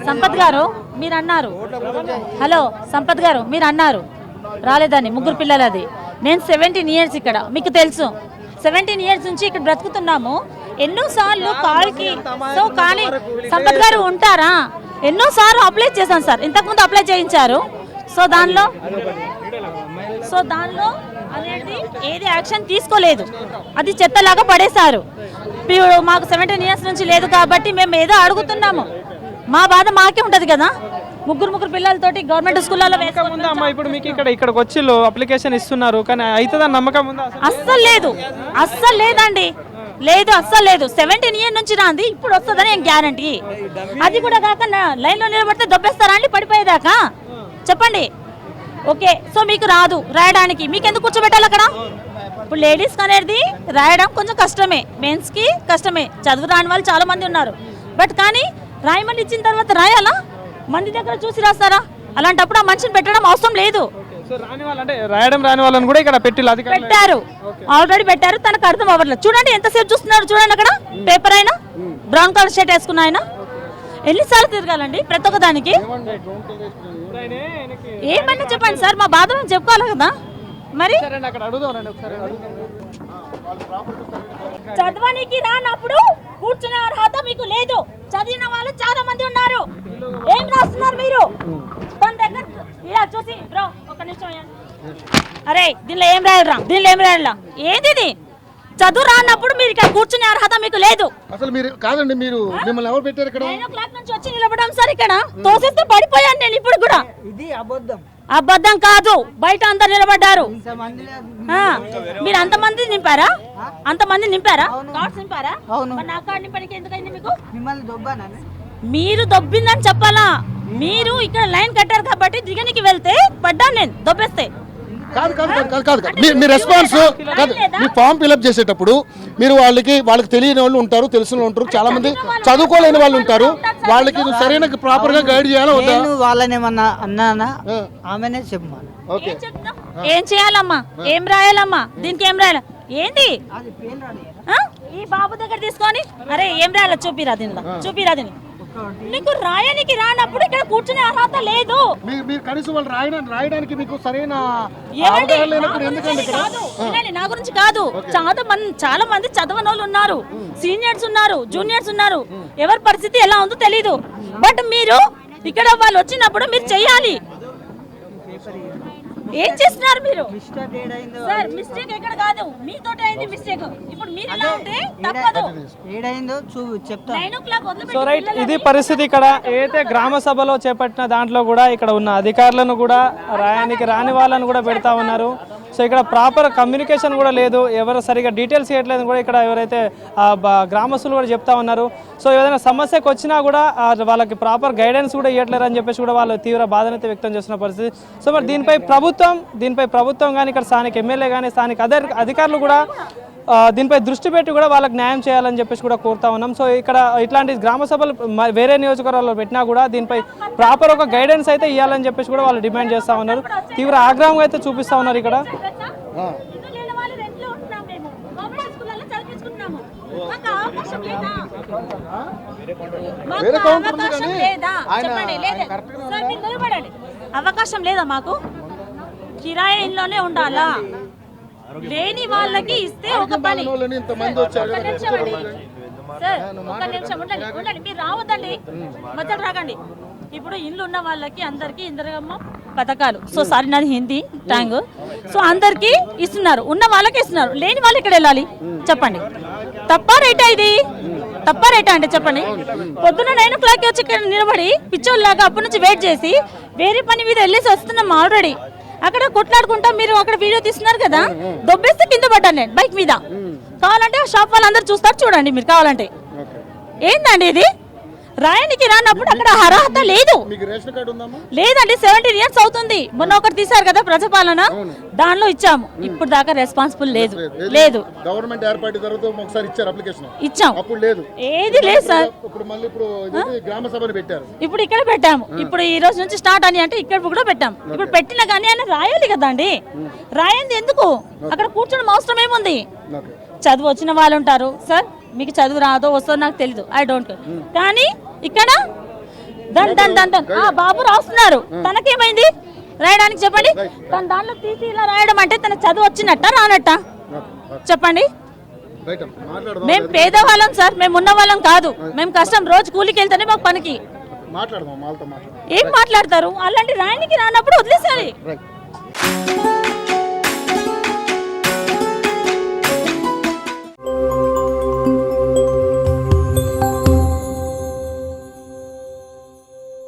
సంపత్ గారు మీరు అన్నారు, హలో సంపత్ గారు మీరు అన్నారు రాలేదని, ముగ్గురు పిల్లలది. నేను 17 years ఇక్కడ, మీకు తెలుసు 17 years నుంచి ఇక్కడ బ్రతుకుతున్నాము. ఎన్నోసార్లు కాల్కి సో కానీ సంపత్ గారు ఉంటారా, ఎన్నోసార్లు అప్లై చేశాను సార్, ఇంతకుముందు అప్లై చేయించారు. సో దానిలో అనేది ఏది యాక్షన్ తీసుకోలేదు, అది చెత్తలాగా పడేశారు. ఇప్పుడు మాకు 17 years నుంచి లేదు కాబట్టి మేము ఏదో అడుగుతున్నాము, మా బాధ మాకే ఉంటది కదా. ముగ్గురు పిల్లలతోటి గవర్నమెంట్ స్కూళ్ళలో ఇప్పుడు మీకు ఇక్కడికి వచ్చి అప్లికేషన్ ఇస్తున్నారు కానీ అవుతుందని నమ్మకం ఉందా? అస్సలు లేదండి, లేదు అస్సలు లేదు. 17 years నుంచి రాంది, ఇప్పుడు వస్తుందని ఏం గ్యారంటీ? అది కూడా కాక లైన్లో నిలబడితే దొబ్బేస్తారా అండి పడిపోయేదాకా? చెప్పండి. ఓకే, సో మీకు రాదు రాయడానికి, మీకు ఎందుకు కూర్చోబెట్టాలి అక్కడ? ఇప్పుడు లేడీస్ అనేది రాయడం కొంచెం కష్టమే, మెన్స్కి కష్టమే, చదువు రాని వాళ్ళు చాలా మంది ఉన్నారు. బట్ కానీ రాయమని ఇచ్చిన తర్వాత రాయాలా? మంది దగ్గర చూసి రాస్తారా? అలాంటప్పుడు ఆ మనిషిని పెట్టడం అవసరం లేదు. రాయడం రాని వాళ్ళని కూడా ఇక్కడ పెట్టారు, ఆల్రెడీ పెట్టారు. తనకు అర్థం అవ్వట్లేదు. చూడండి ఎంతసేపు చూస్తున్నారు, చూడండి అక్కడ పేపర్ అయినా, బ్రౌన్ కలర్ షర్ట్ వేసుకున్న ఆయన ఎన్నిసార్లు తిరగాలండి ప్రతి ఒక్క దానికి? ఏమన్నా చెప్పండి సార్, మా బాధ మేము చెప్పుకోవాలి కదా. మరి చదవడానికి రానప్పుడు కూర్చునే అర్హత మీకు లేదు. చదివిన వాళ్ళు చాలా మంది ఉన్నారు. ఏం రాస్తున్నారు మీరు? తన దగ్గర ఇలా చూసి బ్రో ఒక నిమిషం, అరే దీనిలో ఏం రాయాలరా, ఏది చదువు రానప్పుడు మీరు ఇక్కడ కూర్చునే అర్హత మీకు లేదు. అసలు మీరు కాదండి, మీరు మిమ్మల్ని ఎవరు పెట్టారు ఇక్కడ? 9 o'clock నుంచి వచ్చి నిలబడడం సార్, ఇక్కడ తోసేస్తే పడిపోయాను నేను. ఇప్పుడు కూడా ఇది అబద్ధం కాదు, బయట అంతా నిలబడ్డారు. మీరు అంతమంది నింపారా? కార్డ్స్ నింపారా? నా కార్డు నింపడానికి ఎందుకైంది మీకు? మీరు దొబ్బిందని చెప్పాలా? మీరు ఇక్కడ లైన్ కట్టారు కాబట్టి దిగనికి వెళ్తే పడ్డాను నేను, దొబ్బేస్తే. కాదు మీ రెస్పాన్స్ కాదు. మీ ఫామ్ ఫిల్అప్ చేసేటప్పుడు మీరు వాళ్ళకి తెలియని వాళ్ళు ఉంటారు, తెలిసిన వాళ్ళు ఉంటారు, చాలా మంది చదువుకోలేని వాళ్ళు ఉంటారు. వాళ్ళకి సరైన ప్రాపర్ గా గైడ్ చేయాలా వద్దా? వాళ్ళనేమన్నా అన్నానా? ఆమెనే చెప్పమా. ఏం చేయాలమ్మా, ఏం రాయాలమ్మా, దీనికి ఏం రాయాలి? ఏంది ఈ బాబు దగ్గర తీసుకొని అరే ఏం రాయాలో చూపిరా దీని. నీకు రాయడానికి రానప్పుడు ఇక్కడ కూర్చునే అర్హత లేదు. రాయడానికి మీకు సరైన నా గురించి కాదు, చాలా మంది చదవని వాళ్ళు ఉన్నారు, సీనియర్స్ ఉన్నారు, జూనియర్స్ ఉన్నారు. ఎవరి పరిస్థితి ఎలా ఉందో తెలీదు. బట్ మీరు ఇక్కడ వాళ్ళు వచ్చినప్పుడు మీరు చెయ్యాలి. ఏం చేస్తున్నారు మీరు? సార్ మిస్టేక్ ఎక్కడ కాదు, మీతోటి అయింది మిస్టేక్. ఇప్పుడు మీరు ఎలా ఉంటే తప్పదు. సో రైట్, ఇది పరిస్థితి ఇక్కడ. ఏదైతే గ్రామ సభలో చేపట్టిన దాంట్లో కూడా ఇక్కడ ఉన్న అధికారులను కూడా రాయడానికి రాని వాళ్ళని కూడా పెడతా ఉన్నారు. సో ఇక్కడ ప్రాపర్ కమ్యూనికేషన్ కూడా లేదు, ఎవరు సరిగా డీటెయిల్స్ ఇవ్వట్లేదు కూడా ఇక్కడ ఎవరైతే గ్రామస్తులు కూడా చెప్తా ఉన్నారు. సో ఏదైనా సమస్యకు వచ్చినా కూడా వాళ్ళకి ప్రాపర్ గైడెన్స్ కూడా ఇవ్వట్లేరు అని చెప్పేసి కూడా వాళ్ళు తీవ్ర బాధనైతే వ్యక్తం చేస్తున్న పరిస్థితి. సో మరి దీనిపై ప్రభుత్వం కానీ ఇక్కడ స్థానిక ఎమ్మెల్యే కానీ స్థానిక అధికారులు కూడా దీనిపై దృష్టి పెట్టి కూడా వాళ్ళకి న్యాయం చేయాలని చెప్పేసి కూడా కోరుతా ఉన్నాం. సో ఇక్కడ ఇట్లాంటి గ్రామ సభలు వేరే నియోజకవర్గాల్లో పెట్టినా కూడా దీనిపై ప్రాపర్ ఒక గైడెన్స్ అయితే ఇవ్వాలని చెప్పేసి కూడా వాళ్ళు డిమాండ్ చేస్తూ ఉన్నారు. తీవ్ర ఆగ్రహం అయితే చూపిస్తూ ఉన్నారు ఇక్కడ. అవకాశం లేదా? మాకు కిరాయి ఇంట్లోనే ఉండాలా? లేని వాళ్ళకి ఇస్తే ఒక పని. సార్ ఒక నిమిషం ఉండండి, మీరు రావద్దండి, మధ్యలో రాకండి. ఇప్పుడు ఇల్లు ఉన్న వాళ్ళకి అందరికి ఇందిరమ్మ పథకాలు, సో సారీ నాది హిందీ ట్యాంగ్, సో అందరికి ఇస్తున్నారు, ఉన్న వాళ్ళకి ఇస్తున్నారు, లేని వాళ్ళు ఇక్కడ వెళ్ళాలి. చెప్పండి తప్ప రైటా? ఇది తప్ప రైటా అంటే చెప్పండి. పొద్దున్న 9 o'clock వచ్చి ఇక్కడ నిలబడి పిచ్చోళ్ళలాగా అప్పటి నుంచి వెయిట్ చేసి వేరే పని మీద వెళ్ళేసి వస్తున్నాం. ఆల్రెడీ అక్కడ కొట్లాడుకుంటా మీరు అక్కడ వీడియో తీస్తున్నారు కదా, దొబ్బేస్తే కింద పడ్డాను నేను బైక్ మీద. కావాలంటే ఆ షాప్ వాళ్ళందరూ చూస్తారు, చూడండి మీరు కావాలంటే. ఏందండి ఇది? రాయనికి రానప్పుడు అక్కడ అర్హత లేదు. లేదండి, 17 years అవుతుంది. మొన్న ఒకటి తీసారు కదా ప్రజాపాలన, దానిలో ఇచ్చాము. ఇప్పుడు దాకా రెస్పాన్సిబుల్ లేదు. గవర్నమెంట్ ఏర్పాటు తర్వాత ఒకసారి ఇచ్చారు అప్లికేషన్, ఇచ్చాం, అప్పుడు లేదు, ఏది లేదు సార్. గ్రామ సభను పెట్టారు, ఇప్పుడు ఇక్కడ పెట్టాము. ఇప్పుడు ఈ రోజు నుంచి స్టార్ట్ అని అంటే ఇక్కడ కూడా పెట్టాము. ఇప్పుడు పెట్టినా కానీ ఆయన రాయాలి కదండి. రాయంది ఎందుకు? అక్కడ కూర్చోడం అవసరం ఏముంది? చదువు వచ్చిన వాళ్ళు ఉంటారు. సార్ మీకు చదువు రాదో వస్తుందో నాకు తెలీదు, ఐ డోంట్ కేర్. కానీ ఇక్కడ దన్ దన్ దన్ దన్ ఆ బాబు రాస్తున్నారు, తనకేమైంది రాయడానికి చెప్పండి. తన దాంట్లో తీసి ఇలా రాయడం అంటే తన చదువు వచ్చినట్ట రానట్ట చెప్పండి. మేము పేదవాళ్ళం సార్, మేము ఉన్న వాళ్ళం కాదు, మేము కష్టం రోజు కూలికి వెళ్తేనే మాకు పనికి. ఏం మాట్లాడతారు? అలాంటి రాయనికి రానప్పుడు వదిలేసారి.